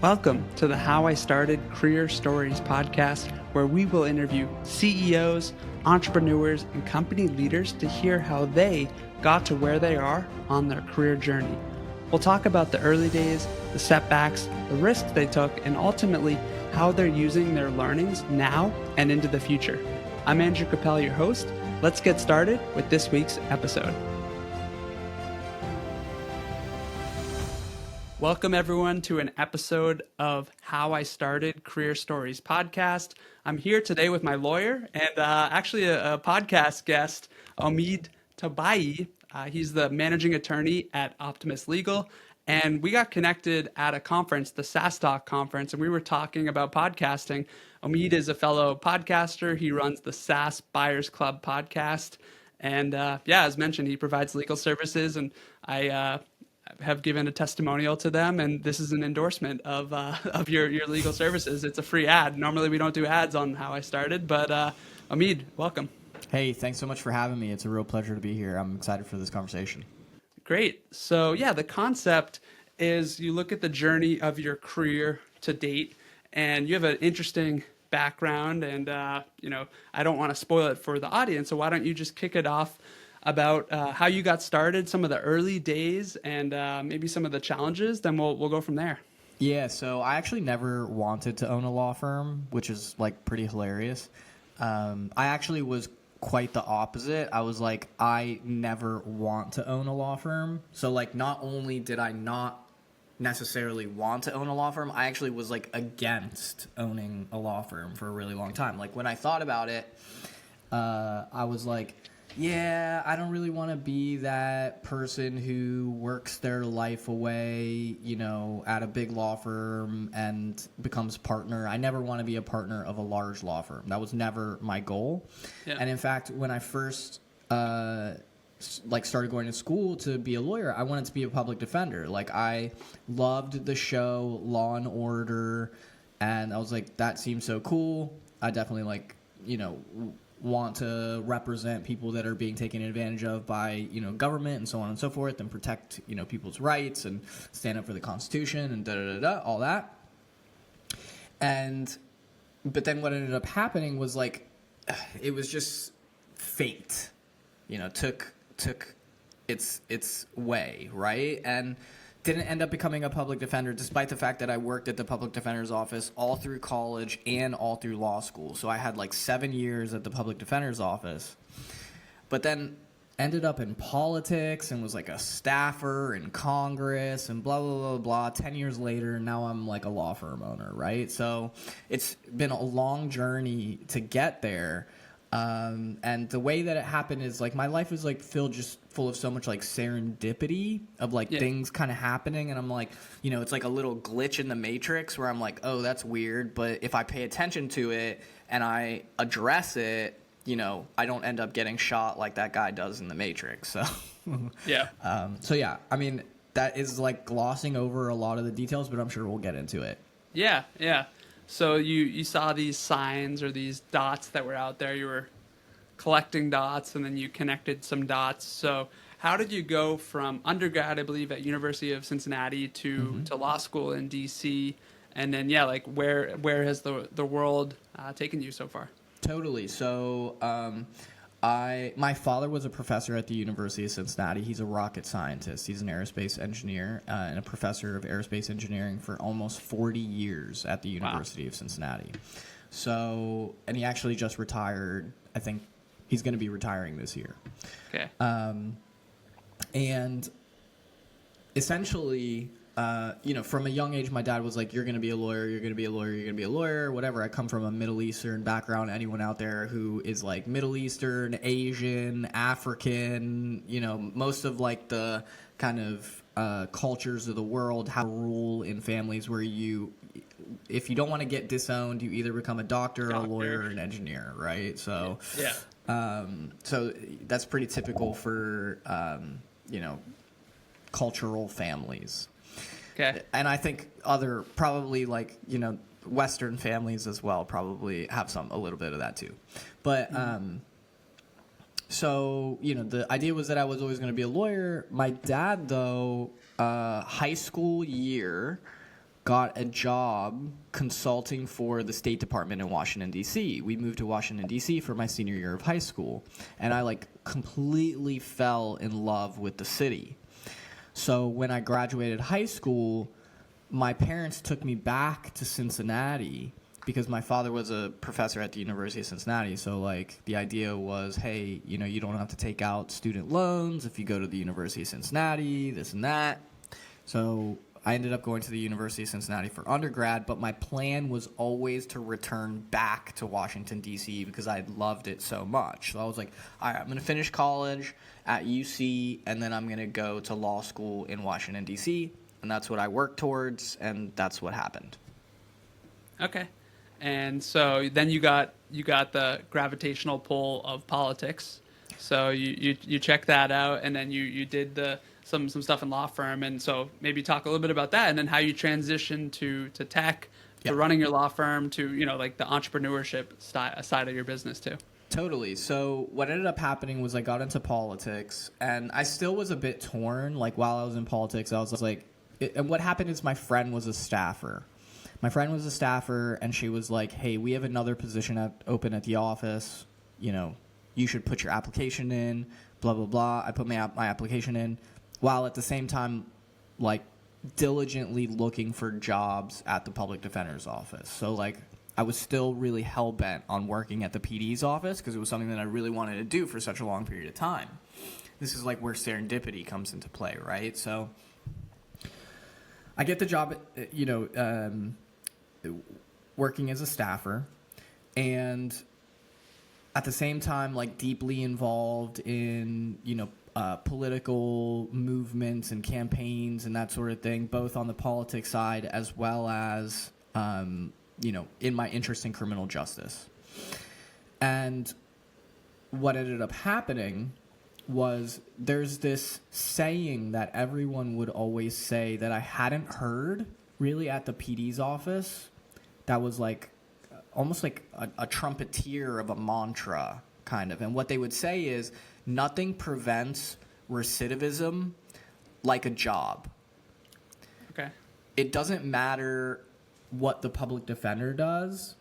Welcome to the How I Started Career Stories podcast, where we will interview CEOs, entrepreneurs, and company leaders to hear how they got to where they are on their career journey. We'll talk about the early days, the setbacks, the risks they took, and ultimately how they're using their learnings now and into the future. I'm Andrew Kappel, your host. Let's get started with this week's episode. Welcome, everyone, to an episode of How I Started Career Stories podcast. I'm here today with my lawyer and actually a podcast guest, Omeed Tabiei. He's the managing attorney at Optimus Legal. And we got connected at a conference, the SaaS Talk conference, and we were talking about podcasting. Omeed is a fellow podcaster. He runs the SaaS Buyers Club podcast. And as mentioned, he provides legal services, and I have given a testimonial to them, and this is an endorsement of your legal services. It's a free ad. Normally we don't do ads on How I Started, but Omeed, welcome. Hey, thanks so much for having me. It's a real pleasure to be here. I'm excited for this conversation. Great. So the concept is you look at the journey of your career to date, and you have an interesting background, and I don't want to spoil it for the audience, so why don't you just kick it off about how you got started, some of the early days, and maybe some of the challenges. Then we'll go from there. Yeah, so I actually never wanted to own a law firm, which is like pretty hilarious. I actually was quite the opposite. I was like, I never want to own a law firm. So like, not only did I not necessarily want to own a law firm, I actually was like against owning a law firm for a really long time. Like when I thought about it, I was like, yeah, I don't really want to be that person who works their life away, at a big law firm and becomes partner. I never want to be a partner of a large law firm. That was never my goal. Yeah. And in fact, when I first started going to school to be a lawyer, I wanted to be a public defender. Like I loved the show Law and Order, and I was like, that seems so cool. I definitely want to represent people that are being taken advantage of by, government and so on and so forth, and protect, people's rights and stand up for the Constitution and all that. But then what ended up happening was like, it was just fate, took its way, right? And didn't end up becoming a public defender, despite the fact that I worked at the public defender's office all through college and all through law school. So I had like 7 years at the public defender's office, but then ended up in politics and was like a staffer in Congress and blah, blah, blah, blah. 10 years later, now I'm like a law firm owner, right? So it's been a long journey to get there. And the way that it happened is like my life is like full of so much like serendipity of like things kind of happening, and I'm like, it's like a little glitch in the matrix where I'm like, oh, that's weird, but if I pay attention to it and I address it, I don't end up getting shot like that guy does in the Matrix. So I mean, that is like glossing over a lot of the details, but I'm sure we'll get into it. Yeah. So you saw these signs or these dots that were out there. You were collecting dots, and then you connected some dots. So how did you go from undergrad, I believe, at University of Cincinnati to law school in D.C.? And then, where has the world taken you so far? Totally. So my father was a professor at the University of Cincinnati. He's a rocket scientist. He's an aerospace engineer and a professor of aerospace engineering for almost 40 years at the University of Cincinnati. So, and he actually just retired. I think he's going to be retiring this year. Okay. And essentially, from a young age, my dad was like, you're going to be a lawyer, you're going to be a lawyer, you're going to be a lawyer, whatever. I come from a Middle Eastern background. Anyone out there who is like Middle Eastern, Asian, African, most of like the kind of cultures of the world have a rule in families where if you don't want to get disowned, you either become a doctor, a lawyer, or an engineer, right? So, so that's pretty typical for, cultural families. Okay. And I think other probably like, Western families as well probably have a little bit of that too. But so, the idea was that I was always going to be a lawyer. My dad, though, high school year, got a job consulting for the State Department in Washington, D.C. We moved to Washington, D.C. for my senior year of high school. And I completely fell in love with the city. So when I graduated high school, my parents took me back to Cincinnati because my father was a professor at the University of Cincinnati. So the idea was, hey, you don't have to take out student loans if you go to the University of Cincinnati, this and that. So I ended up going to the University of Cincinnati for undergrad, but my plan was always to return back to Washington, D.C. because I loved it so much. So I was like, all right, I'm going to finish college at UC, and then I'm going to go to law school in Washington, D.C., and that's what I worked towards, and that's what happened. Okay. And so then you got the gravitational pull of politics. So you checked that out, and then you did some stuff in law firm. And so maybe talk a little bit about that, and then how you transitioned to tech, to running your law firm, to the entrepreneurship side of your business too. Totally. So what ended up happening was I got into politics, and I still was a bit torn. While I was in politics, I was and what happened is my friend was a staffer. And she was like, hey, we have another position open at the office. You should put your application in, blah, blah, blah. I put my application in while at the same time, diligently looking for jobs at the public defender's office. So, I was still really hell-bent on working at the PD's office because it was something that I really wanted to do for such a long period of time. This is where serendipity comes into play, right? So I get the job, working as a staffer, and at the same time, deeply involved in, political movements and campaigns and that sort of thing, both on the politics side as well as, in my interest in criminal justice. And what ended up happening was there's this saying that everyone would always say that I hadn't heard really at the PD's office that was almost like a trumpeter of a mantra, kind of. And what they would say is, nothing prevents recidivism like a job. Okay. It doesn't matter what the public defender does,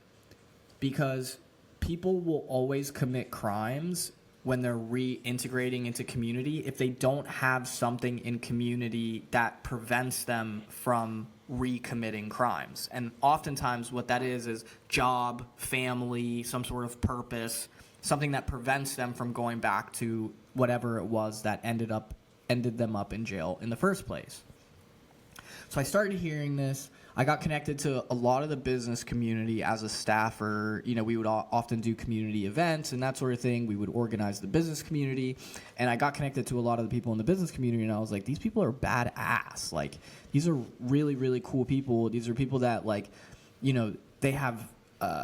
because people will always commit crimes when they're reintegrating into community if they don't have something in community that prevents them from recommitting crimes. And oftentimes what that is job, family, some sort of purpose, something that prevents them from going back to whatever it was that ended them up in jail in the first place. So I started hearing this. I got connected to a lot of the business community as a staffer. We would often do community events and that sort of thing. We would organize the business community. And I got connected to a lot of the people in the business community, and I was like, these people are badass. These are really, really cool people. These are people that, they have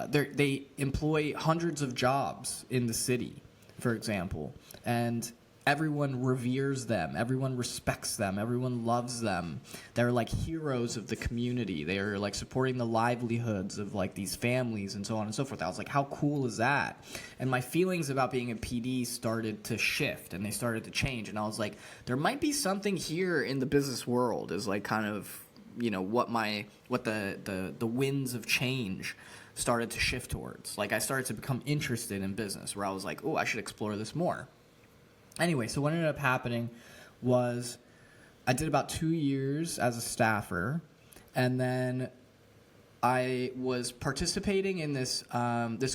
they employ hundreds of jobs in the city, for example. And everyone reveres them. Everyone respects them. Everyone loves them. They're heroes of the community. They are supporting the livelihoods of these families and so on and so forth. I was like, how cool is that? And my feelings about being a PD started to shift, and they started to change. And I was like, there might be something here in the business world, is kind of, what the winds of change started to shift towards. I started to become interested in business, where I was like, oh, I should explore this more. Anyway, so what ended up happening was I did about 2 years as a staffer, and then I was participating in this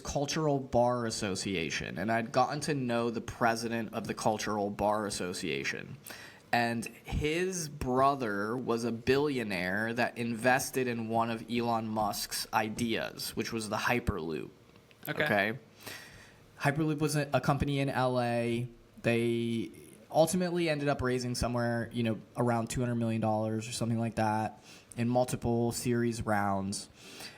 cultural bar association, and I'd gotten to know the president of the cultural bar association. And his brother was a billionaire that invested in one of Elon Musk's ideas, which was the Hyperloop. Okay? Hyperloop was a company in LA. They ultimately ended up raising somewhere, around $200 million or something like that in multiple series rounds.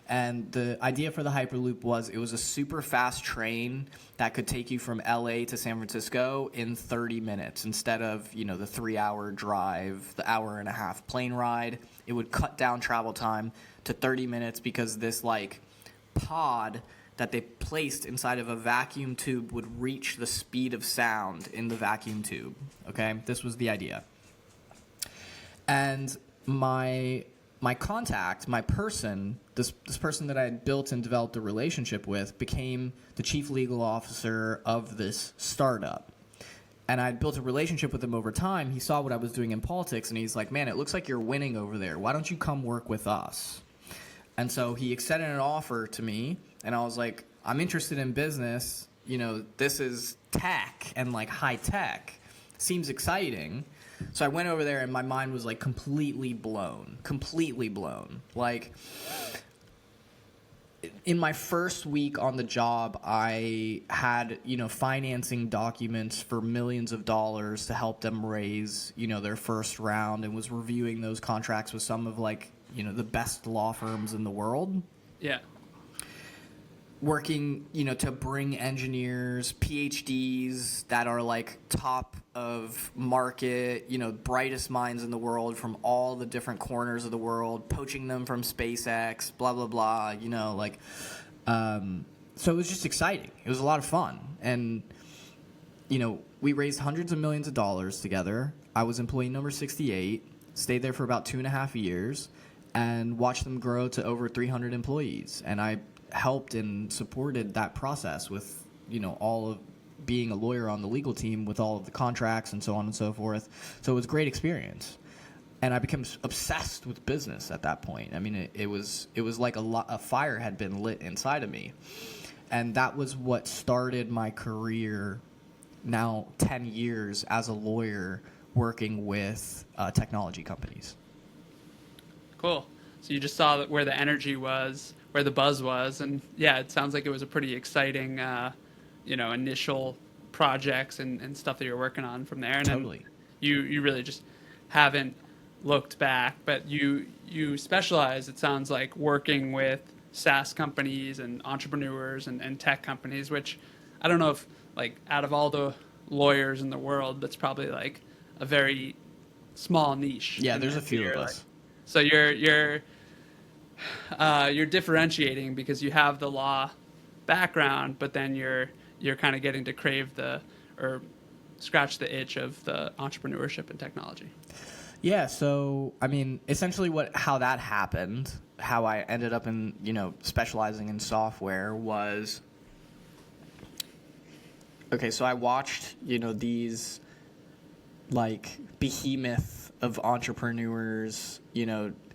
And the idea for the Hyperloop was it was a super fast train that could take you from LA to San Francisco in 30 minutes instead of, the 3-hour drive, the hour and a half plane ride. It would cut down travel time to 30 minutes because this pod that they placed inside of a vacuum tube would reach the speed of sound in the vacuum tube. Okay, this was the idea. And my my contact, my person, this person that I had built and developed a relationship with became the chief legal officer of this startup. And I'd built a relationship with him over time. He saw what I was doing in politics, and he's like, man, it looks like you're winning over there. Why don't you come work with us? And so he extended an offer to me, and I was like, I'm interested in business. You know, this is tech and like high tech. Seems exciting. So I went over there, and my mind was like completely blown. Like, in my first week on the job, I had, financing documents for millions of dollars to help them raise, their first round, and was reviewing those contracts with some of the best law firms in the world. Yeah. Working, to bring engineers, PhDs that are like top of market, brightest minds in the world from all the different corners of the world, poaching them from SpaceX, blah, blah, blah, so it was just exciting. It was a lot of fun. And, we raised hundreds of millions of dollars together. I was employee number 68, stayed there for about 2.5 years, and watched them grow to over 300 employees. And I helped and supported that process with, all of being a lawyer on the legal team with all of the contracts and so on and so forth. So it was a great experience. And I became obsessed with business at that point. I mean, it was like a fire had been lit inside of me. And that was what started my career, now 10 years as a lawyer working with technology companies. Cool. So you just saw that where the energy was, where the buzz was, and yeah, it sounds like it was a pretty exciting, initial projects and stuff that you're working on from there. And totally. Then you really just haven't looked back, but you specialize, it sounds like, working with SaaS companies and entrepreneurs and tech companies, which I don't know if, like, out of all the lawyers in the world, that's probably like a very small niche. Yeah, there's a few of us. So you're differentiating because you have the law background, but then you're kind of getting to crave or scratch the itch of the entrepreneurship and technology. Yeah, so I mean, essentially how that happened, how I ended up in, specializing in software was, okay, so I watched, these like behemoth of entrepreneurs,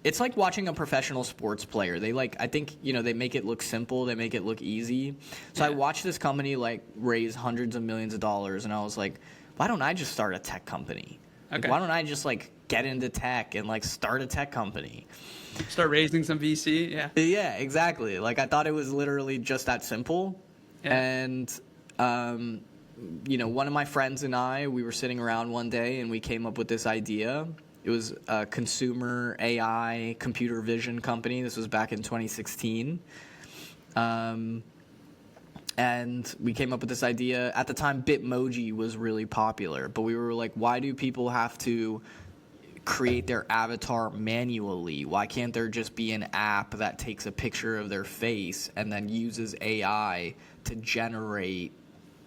it's like watching a professional sports player. I think, they make it look simple. They make it look easy. So yeah. I watched this company raise hundreds of millions of dollars, and I was like, why don't I just start a tech company? Okay. Why don't I just get into tech and start a tech company? Start raising some VC, yeah. Yeah, exactly. I thought it was literally just that simple. Yeah. And, one of my friends and I, we were sitting around one day and we came up with this idea. It was a consumer AI computer vision company. This was back in 2016. And we came up with this idea. At the time, Bitmoji was really popular. But we were like, why do people have to create their avatar manually? Why can't there just be an app that takes a picture of their face and then uses AI to generate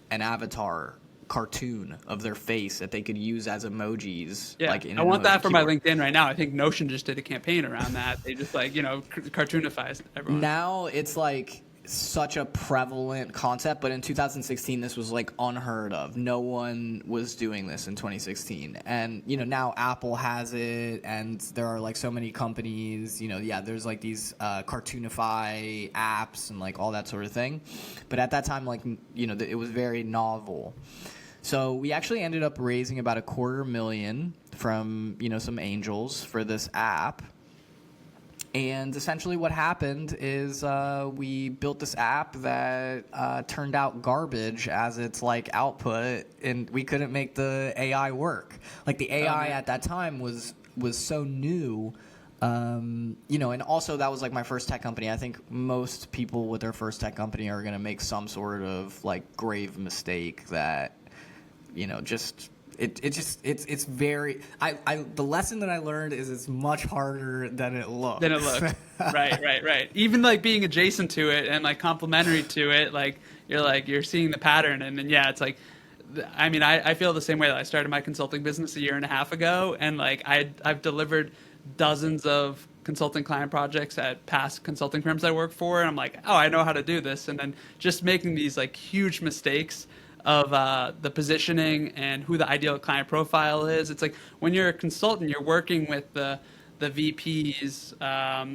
an avatar cartoon of their face that they could use as emojis? Yeah, I want that for my LinkedIn right now. I think Notion just did a campaign around that. They just cartoonifies everyone. Now it's such a prevalent concept, but in 2016 this was unheard of. No one was doing this in 2016, and now Apple has it, and there are so many companies. There's these cartoonify apps and all that sort of thing, but at that time it was very novel. So we actually ended up raising about $250,000 from some angels for this app. And essentially what happened is we built this app that turned out garbage as its output, and we couldn't make the AI work. The AI at that time was so new, and also that was my first tech company. I think most people with their first tech company are going to make some sort of grave mistake that It's very. The lesson that I learned is it's much harder than it looks. Right. Even being adjacent to it and complementary to it, you're seeing the pattern, and then it's I mean, I feel the same way. That I started my consulting business 1.5 years ago, and I've delivered dozens of consulting client projects at past consulting firms I work for, and I'm like, oh, I know how to do this. And then just making these like huge mistakes of the positioning and who the ideal client profile is. It's like when you're a consultant, you're working with the VPs,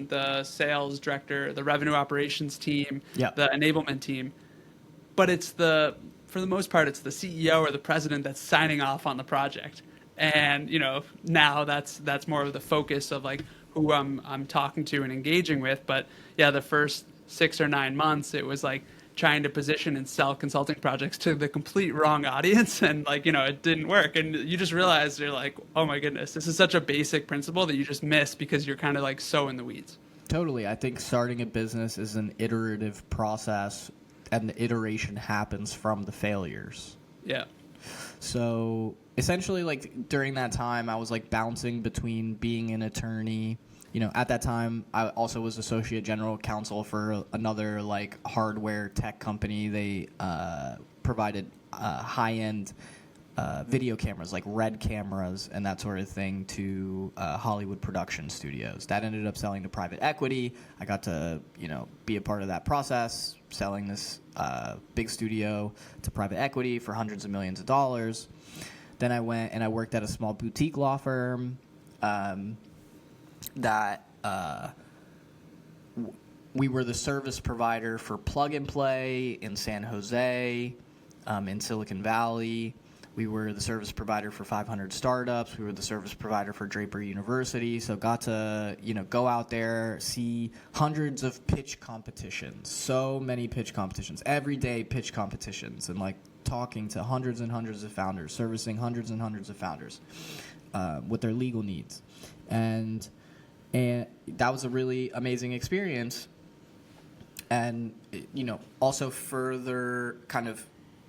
the sales director, the revenue operations team, Yep. the enablement team. But for the most part, it's the CEO or the president that's signing off on the project. And now that's more of the focus of like who I'm talking to and engaging with. But yeah, the first 6 or 9 months, it was like trying to position and sell consulting projects to the complete wrong audience, and like it didn't work. And you just realize you're like, oh my goodness, this is such a basic principle that you just miss because you're kind of like so in the weeds. Totally. I think starting a business is an iterative process, and the iteration happens from the failures. Yeah. So essentially, like during that time, I was like bouncing between being an attorney. At that time, I also was associate general counsel for another like hardware tech company. They provided high-end video cameras, like Red cameras and that sort of thing, to Hollywood production studios. That ended up selling to private equity. I got to, be a part of that process, selling this big studio to private equity for hundreds of millions of dollars. Then I went and I worked at a small boutique law firm that we were the service provider for Plug and Play in San Jose, in Silicon Valley. We were the service provider for 500 startups. We were the service provider for Draper University. So got to, go out there, see hundreds of pitch competitions, so many pitch competitions, everyday pitch competitions, and like talking to hundreds and hundreds of founders, servicing hundreds and hundreds of founders with their legal needs. And that was a really amazing experience. And, also further kind of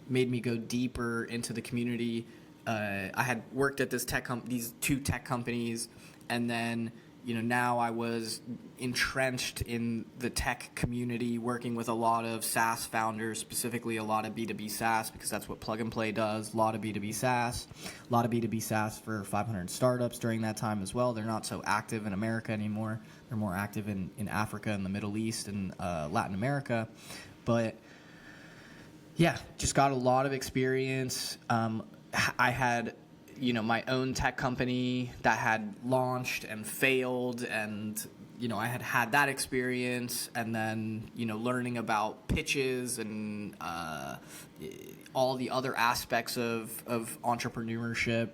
made me go deeper into the community. I had worked at these two tech companies, and then now I was entrenched in the tech community, working with a lot of SaaS founders, specifically a lot of B2B SaaS, because that's what Plug and Play does. A lot of B2B SaaS, for 500 startups during that time as well. They're not so active in America anymore. They're more active in Africa and the Middle East and Latin America. But yeah, just got a lot of experience. I had, my own tech company that had launched and failed, and, I had that experience, and then, learning about pitches and all the other aspects of entrepreneurship,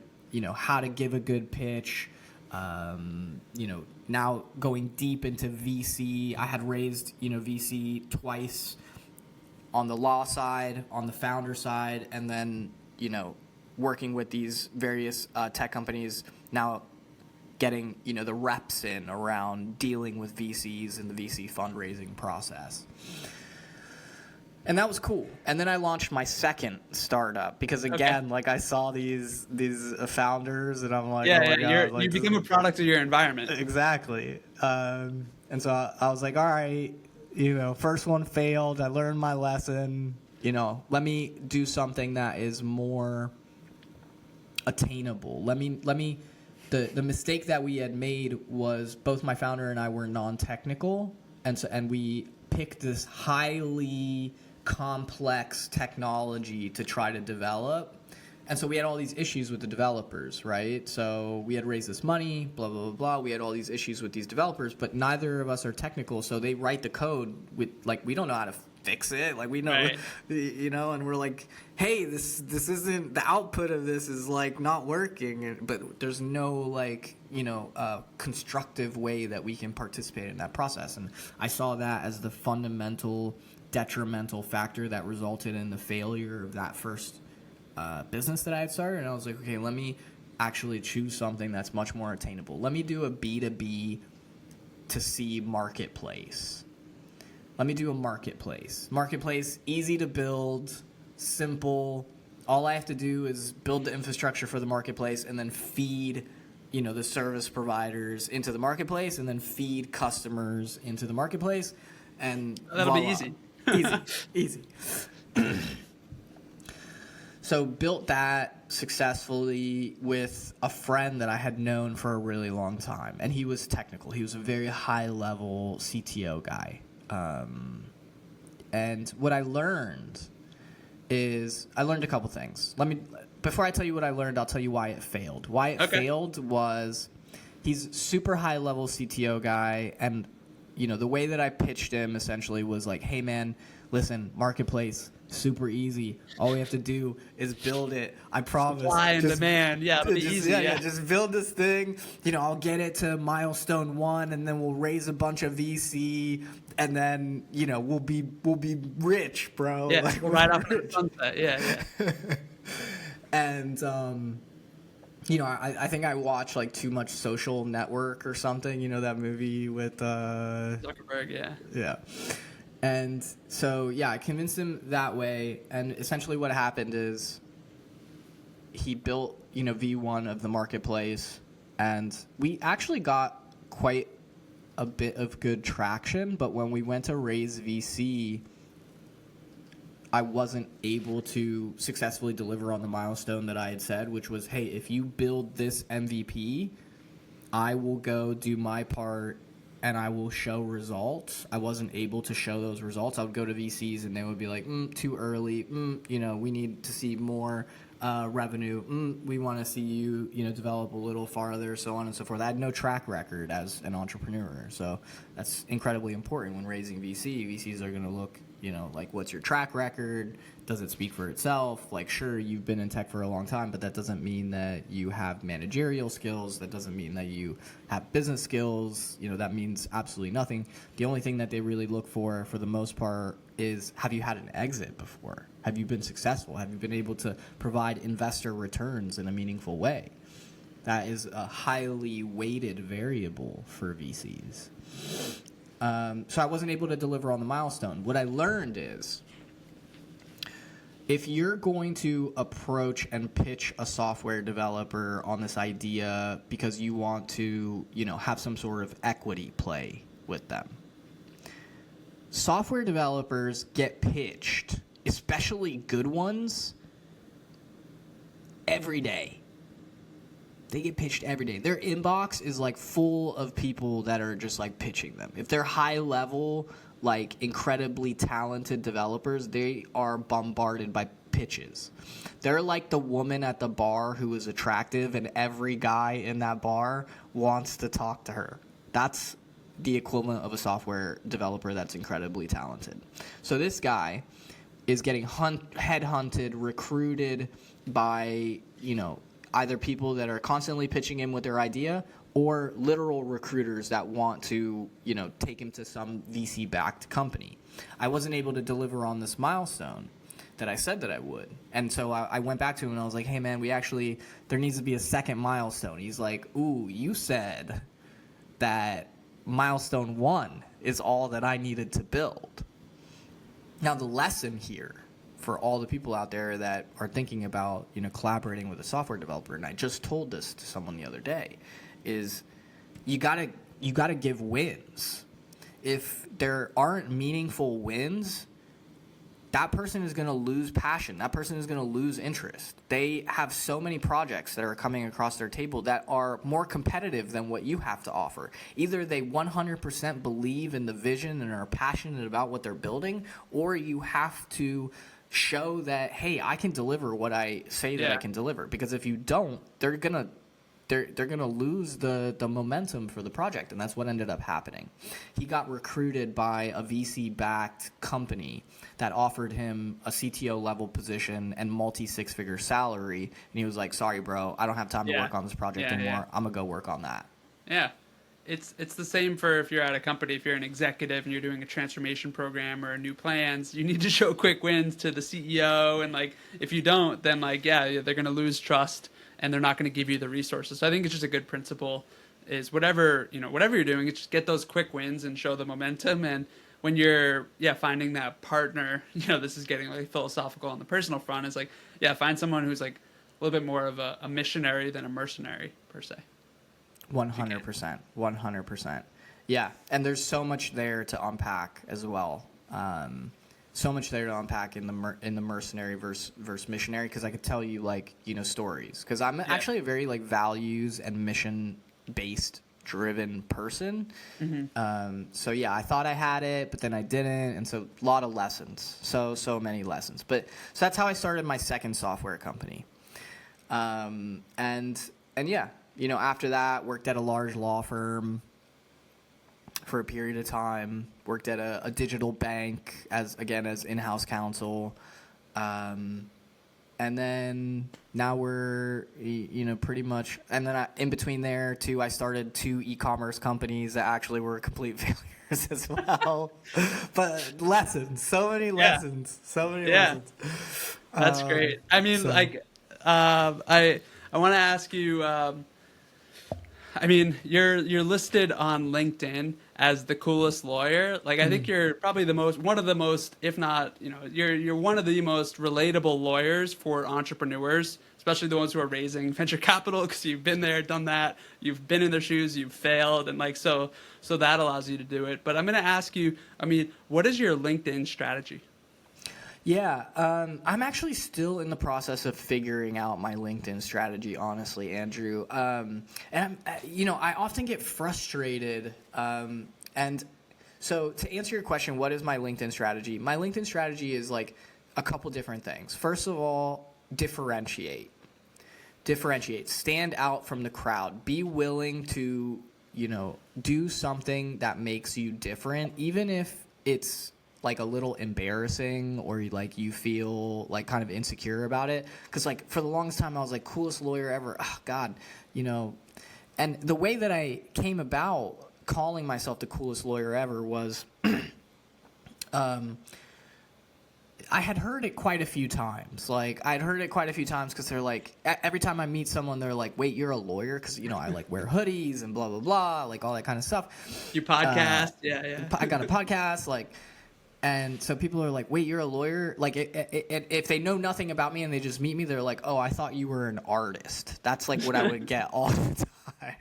how to give a good pitch, now going deep into VC. I had raised, VC twice on the law side, on the founder side, and then, working with these various tech companies, now getting, the reps in around dealing with VCs and the VC fundraising process. And that was cool. And then I launched my second startup because, again, like I saw these founders, and I'm like, yeah, oh my yeah, God, you become a product of your environment. Exactly. And so I was like, all right, first one failed. I learned my lesson. Let me do something that is more attainable. The mistake that we had made was both my founder and I were non-technical, and we picked this highly complex technology to try to develop. And so we had all these issues with the developers, right? So we had raised this money, blah, blah, blah, blah. We had all these issues with these developers, but neither of us are technical. So they write the code with, like, we don't know how to fix it. Like, we know, right. And we're like, hey, this isn't, the output of this is, like, not working. But there's no, like, constructive way that we can participate in that process. And I saw that as the fundamental detrimental factor that resulted in the failure of that first business that I had started. And I was like, okay, let me actually choose something that's much more attainable. Let me do a B2B to C marketplace. Let me do a marketplace. Marketplace, easy to build, simple. All I have to do is build the infrastructure for the marketplace and then feed, the service providers into the marketplace, and then feed customers into the marketplace. And that'll voila. be easy. Easy. So built that successfully with a friend that I had known for a really long time. And he was technical. He was a very high-level CTO guy. And what I learned is I learned a couple things. Before I tell you what I learned, I'll tell you why it failed. Why it failed was he's super high-level CTO guy, and the way that I pitched him essentially was like, hey, man, listen, marketplace, super easy. All we have to do is build it. I promise. Supply and demand. Yeah, it'll be easy. Yeah, just build this thing. I'll get it to milestone 1, and then we'll raise a bunch of VC, and then we'll be rich, bro. Yeah, like, we'll ride off the sunset. Yeah. And I think I watched like too much Social Network or something. That movie with Zuckerberg. Yeah. And so, I convinced him that way. And essentially what happened is he built, V1 of the marketplace. And we actually got quite a bit of good traction. But when we went to raise VC, I wasn't able to successfully deliver on the milestone that I had said, which was, hey, if you build this MVP, I will go do my part and I will show results. I wasn't able to show those results. I would go to VCs and they would be like, too early. We need to see more revenue. We want to see you, develop a little farther, so on and so forth. I had no track record as an entrepreneur. So that's incredibly important when raising VC. VCs are going to look, like, what's your track record? Does it speak for itself? Like, sure, you've been in tech for a long time, but that doesn't mean that you have managerial skills. That doesn't mean that you have business skills. That means absolutely nothing. The only thing that they really look for the most part, is have you had an exit before? Have you been successful? Have you been able to provide investor returns in a meaningful way? That is a highly weighted variable for VCs. So I wasn't able to deliver on the milestone. What I learned is, if you're going to approach and pitch a software developer on this idea because you want to, have some sort of equity play with them, software developers get pitched, especially good ones, every day. They get pitched every day. Their inbox is like full of people that are just like pitching them. If they're high level, like incredibly talented developers, they are bombarded by pitches. They're like the woman at the bar who is attractive and every guy in that bar wants to talk to her. That's the equivalent of a software developer that's incredibly talented. So this guy is getting headhunted, recruited by, either people that are constantly pitching him with their idea or literal recruiters that want to, take him to some VC-backed company. I wasn't able to deliver on this milestone that I said that I would. And so I went back to him and I was like, hey, man, there needs to be a second milestone. He's like, ooh, you said that milestone 1 is all that I needed to build. Now, the lesson here for all the people out there that are thinking about, collaborating with a software developer, and I just told this to someone the other day, is you gotta give wins. If there aren't meaningful wins, that person is going to lose passion. That person is going to lose interest. They have so many projects that are coming across their table that are more competitive than what you have to offer. Either they 100% believe in the vision and are passionate about what they're building, or you have to show that, hey, I can deliver what I say that I can deliver. Because if you don't, they're gonna lose the momentum for the project, and that's what ended up happening. He got recruited by a VC-backed company that offered him a CTO level position and multi-six-figure salary, and he was like, sorry, bro, I don't have time to work on this project anymore. I'm gonna go work on that. Yeah. It's the same for if you're at a company, if you're an executive and you're doing a transformation program or new plans, you need to show quick wins to the CEO. And like, if you don't, then like, they're going to lose trust and they're not going to give you the resources. So I think it's just a good principle is whatever you're doing, it's just get those quick wins and show the momentum. And when you're, finding that partner, this is getting like philosophical on the personal front, is like, find someone who's like a little bit more of a missionary than a mercenary per se. 100%. 100%. Yeah, and there's so much there to unpack as well. so much there to unpack in the mercenary versus missionary, because I could tell you like, you know, stories, because I'm actually a very like values and mission based driven person. So yeah, I thought I had it, but then I didn't, and so a lot of lessons, so many lessons. But so that's how I started my second software company. And yeah, you know, after that, worked at a large law firm for a period of time, worked at a digital bank as in-house counsel. And then now we're, you know, pretty much, and then in between there too, I started 2 e-commerce companies that actually were complete failures as well. But lessons, so many lessons. That's great. I mean, like, I want to ask you, I mean, you're listed on LinkedIn as the coolest lawyer. Like, I think you're probably one of the most, if not, you know, you're one of the most relatable lawyers for entrepreneurs, especially the ones who are raising venture capital, because you've been there, done that. You've been in their shoes, you've failed, and like so that allows you to do it. But I'm going to ask you, I mean, what is your LinkedIn strategy? Yeah, I'm actually still in the process of figuring out my LinkedIn strategy, honestly, Andrew. And you know, I often get frustrated. And so to answer your question, what is my LinkedIn strategy? My LinkedIn strategy is like a couple different things. First of all, differentiate, stand out from the crowd, be willing to, you know, do something that makes you different, even if it's like a little embarrassing or like you feel like kind of insecure about it. Because like for the longest time I was like, coolest lawyer ever. Oh God, you know. And the way that I came about calling myself the coolest lawyer ever was I had heard it quite a few times. Like I'd heard it quite a few times because they're like, every time I meet someone, they're like, wait, you're a lawyer? Because, you know, I like wear hoodies and blah, blah, blah, like all that kind of stuff. You podcast? Yeah. I got a podcast, like. And so people are like, wait, you're a lawyer? Like, if they know nothing about me and they just meet me, they're like, oh, I thought you were an artist. That's like what I would get all the time.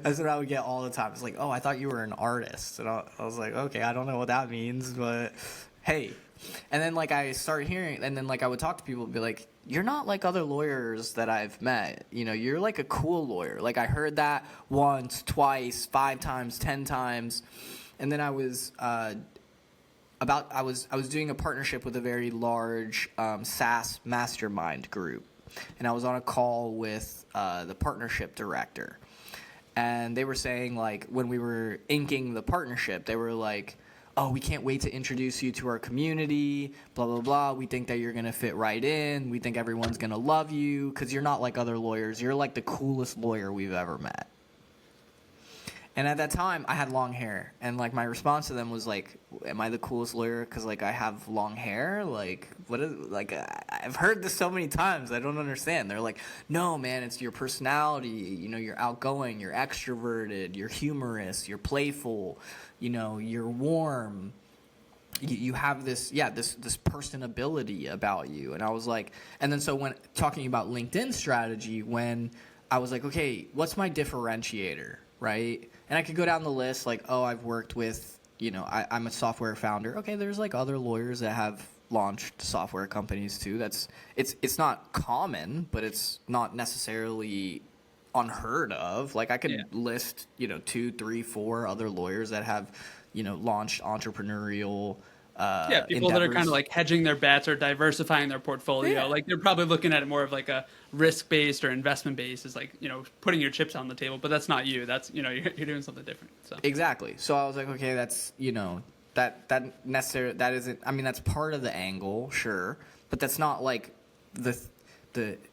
That's what I would get all the time. It's like, oh, I thought you were an artist. And I was like, okay, I don't know what that means, but hey. And then, like, I started hearing, and then, like, I would talk to people and be like, you're not like other lawyers that I've met. You know, you're like a cool lawyer. Like, I heard that once, twice, 5 times, 10 times. And then I was doing a partnership with a very large SaaS mastermind group, and I was on a call with the partnership director, and they were saying, like, when we were inking the partnership, they were like, oh, we can't wait to introduce you to our community, blah, blah, blah. We think that you're going to fit right in. We think everyone's going to love you because you're not like other lawyers. You're like the coolest lawyer we've ever met. And at that time, I had long hair, and like my response to them was like, "Am I the coolest lawyer because like I have long hair? Like, what is like? I've heard this so many times. I don't understand." They're like, "No, man, it's your personality. You know, you're outgoing, you're extroverted, you're humorous, you're playful. You know, you're warm. You have this personability about you." And I was like, and then so when talking about LinkedIn strategy, when I was like, okay, what's my differentiator, right? And I could go down the list like, oh, I've worked with, you know, I'm a software founder. Okay, there's like other lawyers that have launched software companies too. It's not common, but it's not necessarily unheard of. Like I could list, you know, 2, 3, 4 other lawyers that have, you know, launched entrepreneurial people that are kind of like hedging their bets or diversifying their portfolio. Like they're probably looking at it more of like a risk-based or investment-based, is like, you know, putting your chips on the table. But that's not you. That's, you know, you're doing something different. So exactly. So I was like, okay, that's, you know, that isn't. I mean, that's part of the angle, sure, but that's not like the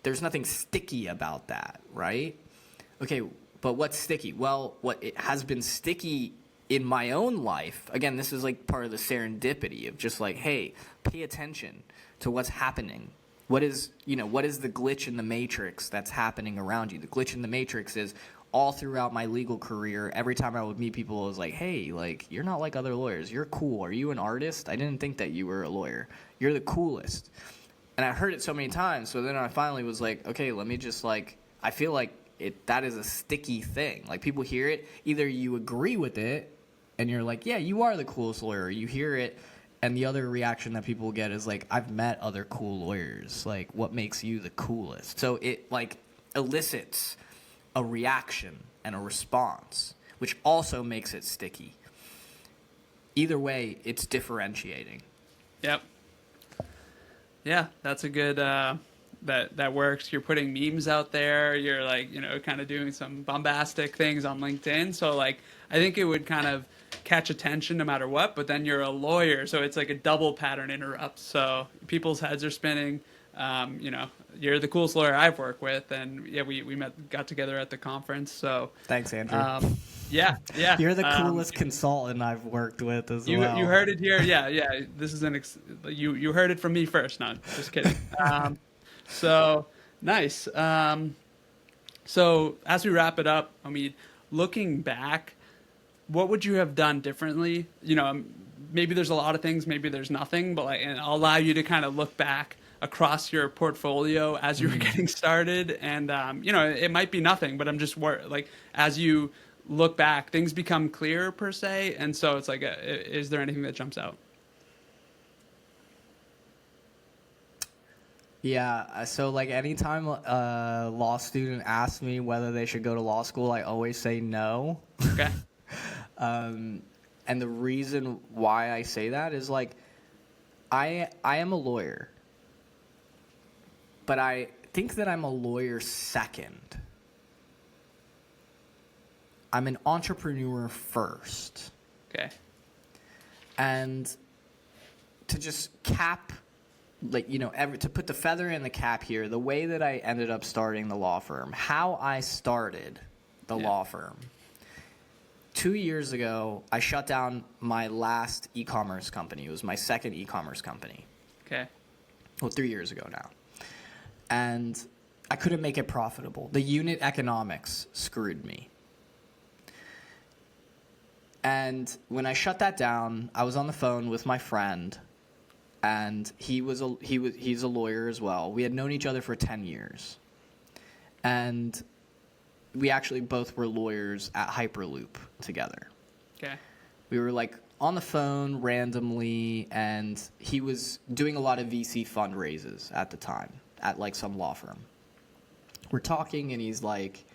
there's nothing sticky about that, right? Okay, but what's sticky? Well, what it has been sticky in my own life, again, this is like part of the serendipity of just like, hey, pay attention to what's happening. What is the glitch in the matrix that's happening around you? The glitch in the matrix is all throughout my legal career, every time I would meet people, it was like, hey, like, you're not like other lawyers. You're cool. Are you an artist? I didn't think that you were a lawyer. You're the coolest. And I heard it so many times, so then I finally was like, okay, let me just like, I feel like that is a sticky thing. Like people hear it, either you agree with it, and you're like, yeah, you are the coolest lawyer. You hear it, And the other reaction that people get is like, I've met other cool lawyers. Like, what makes you the coolest? So it like elicits a reaction and a response, which also makes it sticky. Either way, it's differentiating. Yep. Yeah, that's a good, that works. You're putting memes out there. You're like, kind of doing some bombastic things on LinkedIn. So like, I think it would kind of catch attention no matter what, but then you're a lawyer. So it's like a double pattern interrupt. So people's heads are spinning. You're the coolest lawyer I've worked with. And yeah, we got together at the conference. So Thanks, Andrew. Yeah. You're the coolest consultant I've worked with as well. You heard it here. Yeah. This is you heard it from me first. No, just kidding. So nice. So as we wrap it up, Omeed, looking back, what would you have done differently? Maybe there's a lot of things, maybe there's nothing, but and I'll allow you to kind of look back across your portfolio as you were getting started, and it might be nothing, but I'm just like as you look back, things become clear per se, and so it's like, is there anything that jumps out? Yeah, so like anytime a law student asks me whether they should go to law school, I always say no. Okay. And the reason why I say that is like, I am a lawyer, but I think that I'm a lawyer second. I'm an entrepreneur first. Okay. And to just cap, like, to put the feather in the cap here, the way that I ended up starting the law firm, how I started the law firm. 2 years ago, I shut down my last e-commerce company. It was my second e-commerce company. Okay. Well, 3 years ago now. And I couldn't make it profitable. The unit economics screwed me. And when I shut that down, I was on the phone with my friend, and he's a lawyer as well. We had known each other for 10 years. And we actually both were lawyers at Hyperloop together. Okay. We were like on the phone randomly, and he was doing a lot of VC fundraisers at the time at like some law firm. We're talking, and he's like,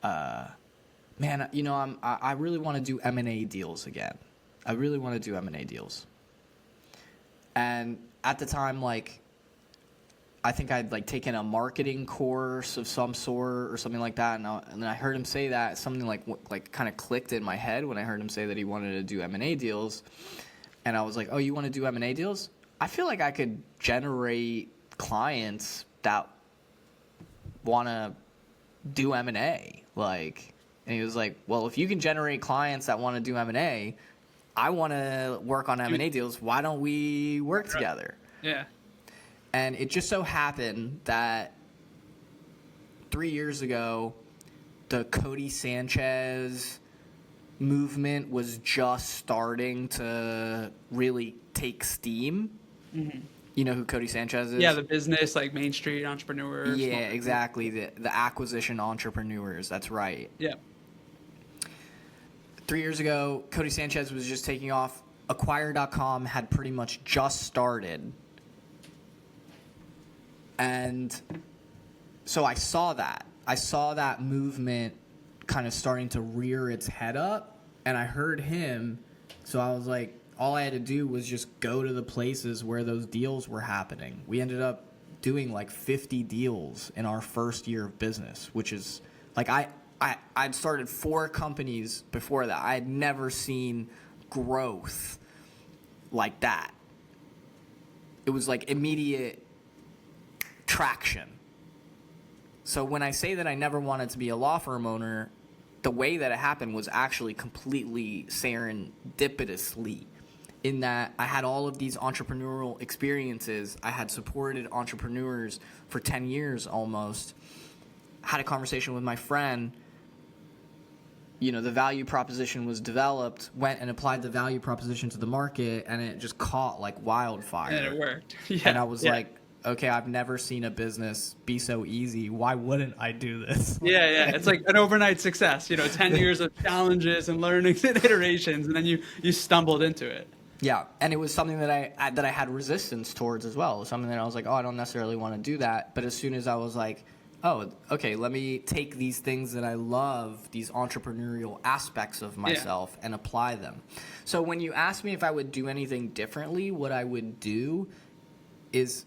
man, I really want to do M&A deals again. I really want to do M&A deals. And at the time, like, I think I'd like taken a marketing course of some sort or something like that, and then I heard him say that. Something like kind of clicked in my head when I heard him say that he wanted to do M&A deals, and I was like, "Oh, you want to do M&A deals? I feel like I could generate clients that want to do M&A." Like, and he was like, "Well, if you can generate clients that want to do M&A, I want to work on M&A deals. Why don't we work together?" Yeah. And it just so happened that 3 years ago, the Cody Sanchez movement was just starting to really take steam. Mm-hmm. You know who Cody Sanchez is? Yeah, the business, like Main Street entrepreneurs. Yeah, exactly. The acquisition entrepreneurs. That's right. Yeah. 3 years ago, Cody Sanchez was just taking off. Acquire.com had pretty much just started. And so I saw that. I saw that movement kind of starting to rear its head up, and I heard him. So I was like, all I had to do was just go to the places where those deals were happening. We ended up doing like 50 deals in our first year of business, which is like I'd started 4 companies before that. I had never seen growth like that. It was like immediate traction. So when I say that I never wanted to be a law firm owner, the way that it happened was actually completely serendipitously, in that I had all of these entrepreneurial experiences. I had supported entrepreneurs for 10 years almost. Had a conversation with my friend. The value proposition was developed, went and applied the value proposition to the market, and it just caught like wildfire. And it worked. Yeah. And I was like, okay, I've never seen a business be so easy. Why wouldn't I do this? Yeah. It's like an overnight success, 10 years of challenges and learnings and iterations, and then you stumbled into it. Yeah, and it was something that I had resistance towards as well. Something that I was like, oh, I don't necessarily want to do that. But as soon as I was like, oh, okay, let me take these things that I love, these entrepreneurial aspects of myself, and apply them. So when you ask me if I would do anything differently, what I would do is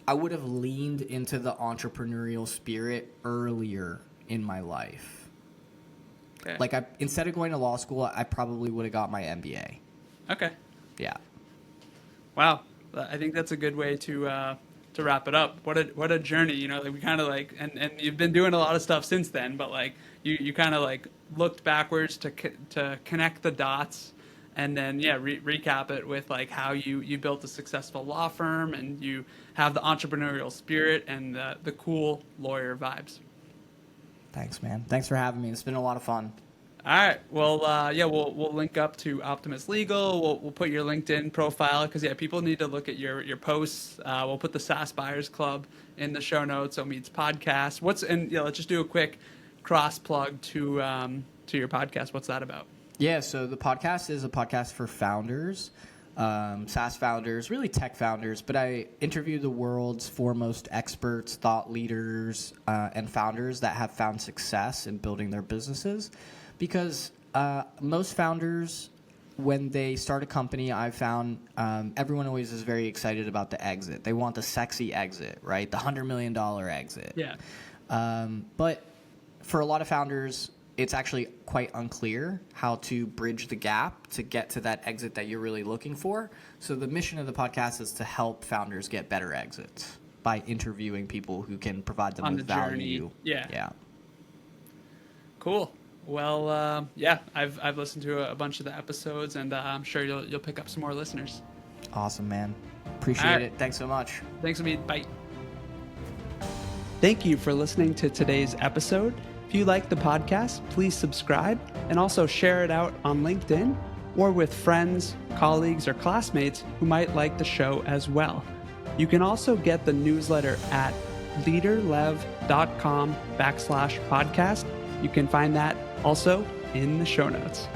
I would have leaned into the entrepreneurial spirit earlier in my life. Okay. Like instead of going to law school, I probably would have got my MBA. Okay. Yeah. Wow. I think that's a good way to wrap it up. What a journey, you know, like we kind of like, and you've been doing a lot of stuff since then, but like you kind of like looked backwards to connect the dots, and then recap it with like how you built a successful law firm, and you have the entrepreneurial spirit and the cool lawyer vibes. Thanks, man. Thanks for having me. It's been a lot of fun. All right. Well, we'll link up to Optimus Legal. We'll put your LinkedIn profile because people need to look at your posts. We'll put the SaaS Buyers Club in the show notes. Omeed's podcast. Let's just do a quick cross plug to your podcast. What's that about? Yeah. So the podcast is a podcast for founders, SaaS founders, really tech founders. But I interview the world's foremost experts, thought leaders, and founders that have found success in building their businesses. Because most founders, when they start a company, I've found everyone always is very excited about the exit. They want the sexy exit, right? The $100 million exit. Yeah. But for a lot of founders, it's actually quite unclear how to bridge the gap to get to that exit that you're really looking for. So the mission of the podcast is to help founders get better exits by interviewing people who can provide them with value. Yeah. Cool. Well, I've listened to a bunch of the episodes, and I'm sure you'll pick up some more listeners. Awesome, man. Appreciate it. Thanks so much. Thanks, Omeed. Bye. Thank you for listening to today's episode. If you like the podcast, please subscribe and also share it out on LinkedIn or with friends, colleagues, or classmates who might like the show as well. You can also get the newsletter at leaderlev.com/podcast. You can find that also in the show notes.